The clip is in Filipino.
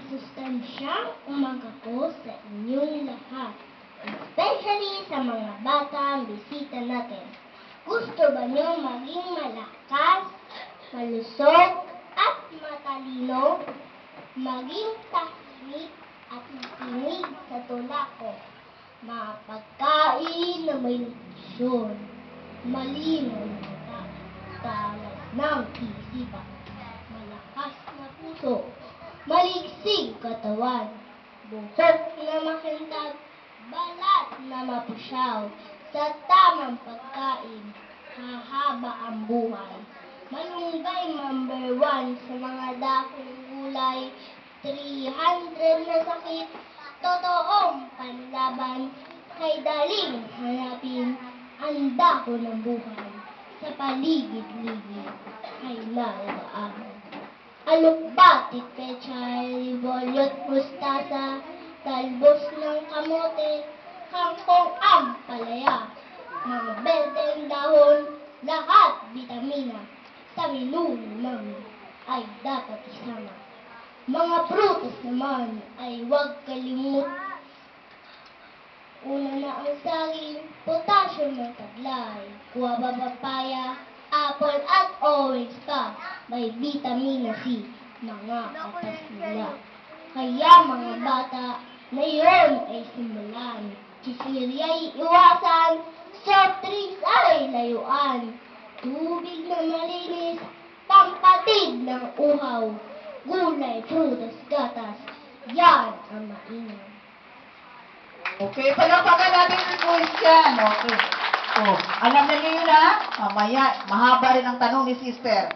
masustansyang umaga ko sa inyong lahat, especially sa mga batang bisita natin. Gusto ba niyo maging malakas, malusog, at matalino? Maging tahimik at makinig sa tula ko. Mga pagkain na may nutrisyon, malinaw na mata, talas ng isipan, malakas na puso, maliksig katawan, buhok na makintab, balat na mapusyaw. Sa tamang pagkain, hahaba ang buhay. Malunggay number 1 sa mga dakong gulay, 300 na sakit, totoong panlaban, kay daling hanapin ang dako ng buhay. Sa paligid-ligid ay nalaan. Alukbatik, pechay, bolyot, mustasa, talbos ng kamote, kangkong ang palaya, mga berdeng dahon, lahat bitamina, sa menu namin ay dapat isama. Mga prutas naman ay huwag kalimut. Una na ang saging, potassium ng taglay, guava, papaya, apple at orange pa, may vitamina C, mga katas nila. Kaya mga bata, ngayon ay simulan, chichirya iwasan, soft drinks ay layuan, tubig na malinis, pampatid ng uhaw, gulay, prutas, gatas, yan ang mainam. Okay, palakpakan natin si Christian. Okay. Oh, alam na niyo na, mamaya, mahaba rin ang tanong ni Sister.